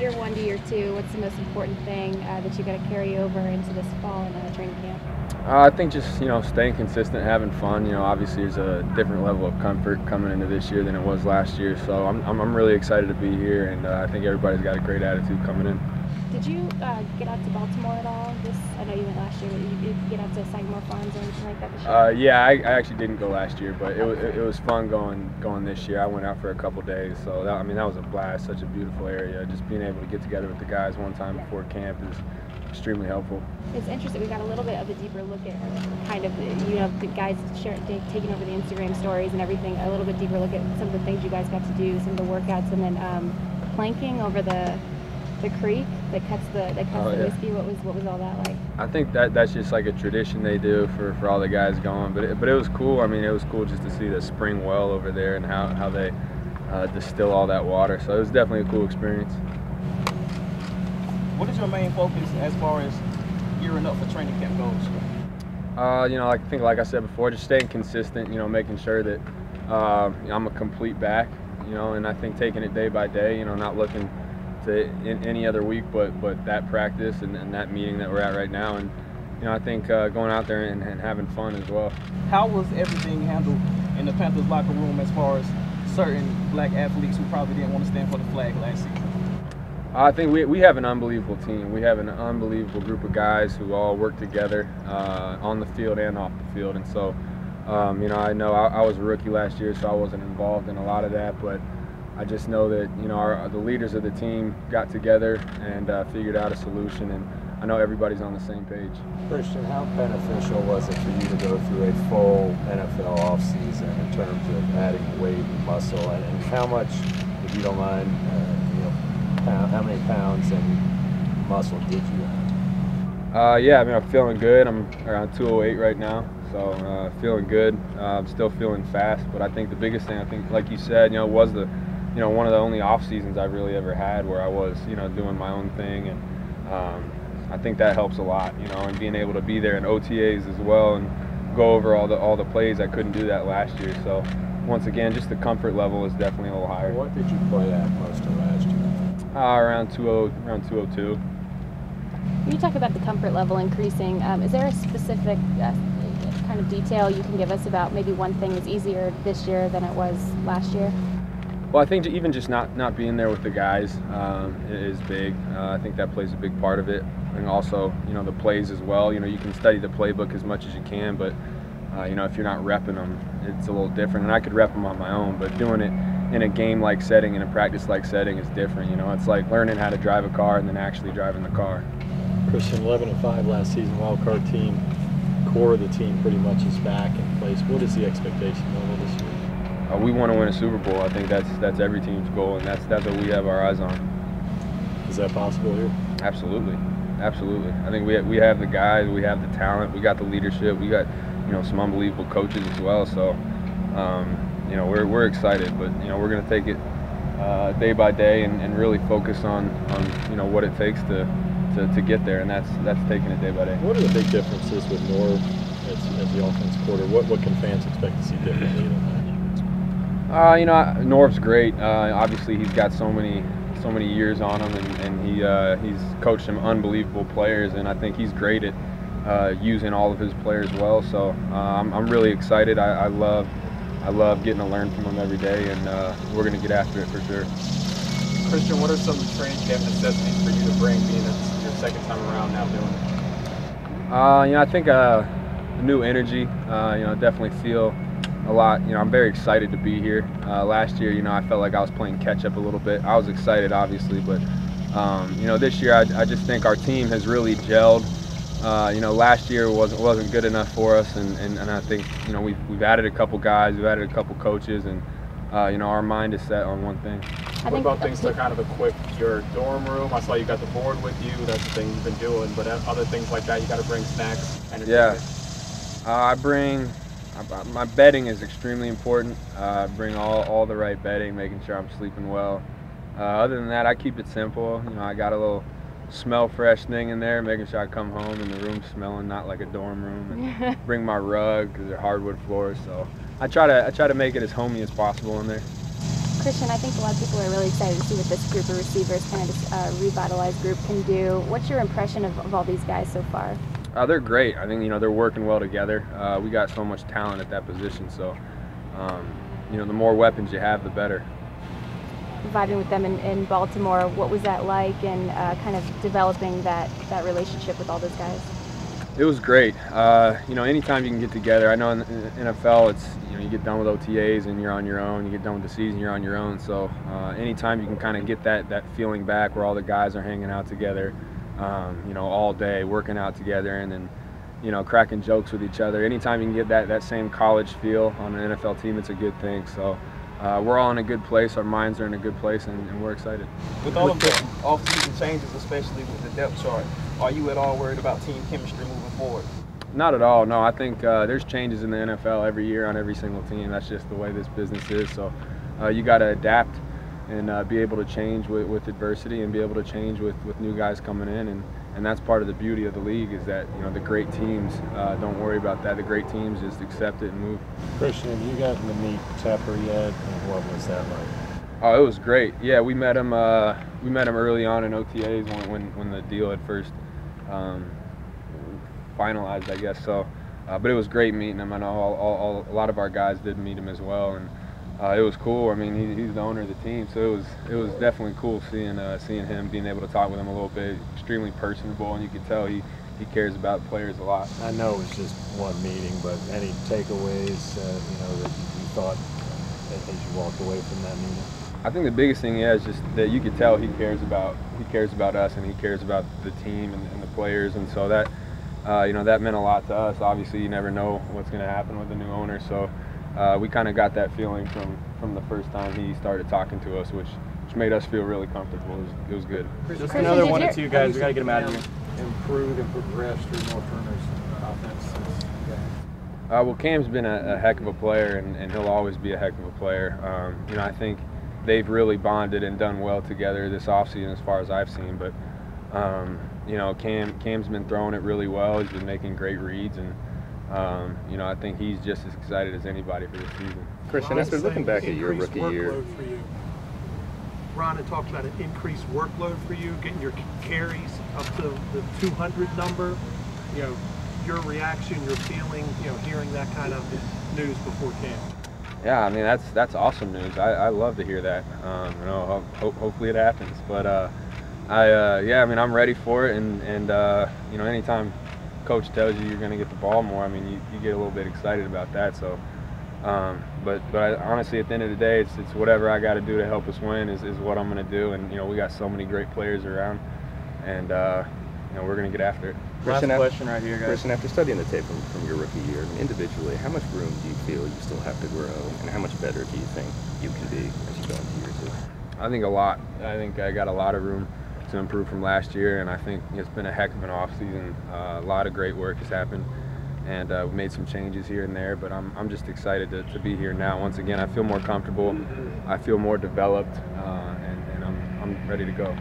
year one to year two, what's the most important thing that you got to carry over into this fall and training camp? I think just staying consistent, having fun. Obviously there's a different level of comfort coming into this year than it was last year. So I'm really excited to be here, and I think everybody's got a great attitude coming in. Did you get out to Baltimore at all? I know you went last year, but you did get out to Sagamore Farms or anything like that this year? Yeah, I actually didn't go last year, but it was fun going this year. I went out for a couple days, so that was a blast. Such a beautiful area. Just being able to get together with the guys one time before camp is extremely helpful. It's interesting. We got a little bit of a deeper look at kind of the guys taking over the Instagram stories and everything. A little bit deeper look at some of the things you guys got to do, some of the workouts, and then planking over the creek that cuts the whiskey. What was all that like? I think that's just like a tradition they do for all the guys going. But it was cool. I mean, it was cool just to see the spring well over there and how they distill all that water. So it was definitely a cool experience. What is your main focus as far as gearing up for training camp goes? I think like I said before, just staying consistent. Making sure that I'm a complete back. And I think taking it day by day. Not looking to any other week, but that practice and that meeting that we're at right now, and I think going out there and having fun as well. How was everything handled in the Panthers locker room as far as certain black athletes who probably didn't want to stand for the flag last season? I think we have an unbelievable team. We have an unbelievable group of guys who all work together on the field and off the field, and so I know I was a rookie last year, so I wasn't involved in a lot of that, but I just know that the leaders of the team got together and figured out a solution, and I know everybody's on the same page. Christian, how beneficial was it for you to go through a full NFL offseason in terms of adding weight and muscle, and how much, if you don't mind, how many pounds and muscle did you add? Yeah, I'm feeling good. I'm around 208 right now, so feeling good. I'm still feeling fast, but I think the biggest thing, like you said, was one of the only off seasons I've really ever had where I was, doing my own thing, and I think that helps a lot, and being able to be there in OTAs as well and go over all the plays. I couldn't do that last year, so once again, just the comfort level is definitely a little higher. What did you play at most of last year? Around 202. When you talk about the comfort level increasing, is there a specific kind of detail you can give us about maybe one thing is easier this year than it was last year? Well, I think even just not being there with the guys is big. I think that plays a big part of it, and also the plays as well. You can study the playbook as much as you can, but if you're not repping them, it's a little different. And I could rep them on my own, but doing it in a game-like setting, in a practice-like setting, is different. It's like learning how to drive a car and then actually driving the car. Christian, 11-5 last season, wild card team. Core of the team pretty much is back in place. What is the expectation level this year? We want to win a Super Bowl. I think that's every team's goal, and that's what we have our eyes on. Is that possible here? Absolutely. I think we have the guys, we have the talent, we got the leadership, we got some unbelievable coaches as well. So we're excited, but we're going to take it day by day and really focus on what it takes to get there, and that's taking it day by day. What are the big differences with Norv as the offense quarterback? What can fans expect to see differently than that? Norv's great. Obviously, he's got so many years on him, and he's coached some unbelievable players, and I think he's great at using all of his players well. So I'm really excited. I love getting to learn from him every day, and we're going to get after it for sure. Christian, what are some training camp necessities for you to bring, being it's your second time around now doing it? I think new energy. Definitely feel a lot. I'm very excited to be here. Last year, I felt like I was playing catch up a little bit. I was excited, obviously, but this year I just think our team has really gelled. Last year wasn't good enough for us, and I think we've added a couple guys, we've added a couple coaches, and our mind is set on one thing. What about things to kind of equip your dorm room? I saw you got the board with you. That's the thing you've been doing, but other things like that, you got to bring snacks. Yeah, I bring. My bedding is extremely important. I bring all the right bedding, making sure I'm sleeping well. Other than that, I keep it simple. I got a little smell fresh thing in there, making sure I come home and the room's smelling not like a dorm room. And bring my rug because they're hardwood floors. So I try to make it as homey as possible in there. Christian, I think a lot of people are really excited to see what this group of receivers, kind of this revitalized group, can do. What's your impression of all these guys so far? They're great. I think they're working well together. We got so much talent at that position, so the more weapons you have, the better. Vibing with them in Baltimore, what was that like, and kind of developing that relationship with all those guys? It was great. Anytime you can get together. I know in the NFL, it's you get done with OTAs and you're on your own. You get done with the season, you're on your own. So anytime you can kind of get that feeling back where all the guys are hanging out together, all day, working out together, and then cracking jokes with each other. Anytime you can get that same college feel on an NFL team, it's a good thing. So we're all in a good place. Our minds are in a good place, and we're excited. With all of the off-season changes, especially with the depth chart, are you at all worried about team chemistry moving forward? Not at all, no. I think there's changes in the NFL every year on every single team. That's just the way this business is. So you got to adapt and be able to change with adversity and be able to change with new guys coming in. And that's part of the beauty of the league is that the great teams don't worry about that. The great teams just accept it and move. Christian, have you gotten to meet Tepper yet, and what was that like? Oh, it was great. Yeah, we met him early on in OTAs when the deal had first finalized, I guess. So, but it was great meeting him. I know a lot of our guys did meet him as well, and it was cool. I mean, he's the owner of the team, so it was definitely cool seeing him, being able to talk with him a little bit. Extremely personable, and you could tell he cares about players a lot. I know it was just one meeting, but any takeaways that you thought as you walked away from that meeting? I think the biggest thing is just that you could tell he cares about us, and he cares about the team and the players, and so that that meant a lot to us. Obviously, you never know what's going to happen with the new owner, so we kind of got that feeling from the first time he started talking to us, which made us feel really comfortable. It was good. Just another one or two guys. We got to get them out of here. Improve and progress through North Turner's offense. Well, Cam's been a heck of a player, and he'll always be a heck of a player. I think they've really bonded and done well together this offseason as far as I've seen. But, Cam's been throwing it really well. He's been making great reads, and, I think he's just as excited as anybody for this season. Christian, after looking back at your rookie year. Ron had talked about an increased workload for you, getting your carries up to the 200 number. Your reaction, your feeling, hearing that kind of news before camp. Yeah, I mean that's awesome news. I love to hear that. Hopefully it happens. But I'm ready for it. And anytime coach tells you you're going to get the ball more, I mean you get a little bit excited about that. So, but honestly, at the end of the day, it's whatever I got to do to help us win is what I'm going to do. And we got so many great players around, and we're going to get after it. Christian, Last question right here, guys. Christian, after studying the tape from your rookie year, individually, how much room do you feel you still have to grow, and how much better do you think you can be as you go into year two? I think a lot. I think I got a lot of room to improve from last year, and I think it's been a heck of an offseason. A lot of great work has happened, and we've made some changes here and there, but I'm just excited to be here now. Once again, I feel more comfortable, I feel more developed, and I'm ready to go.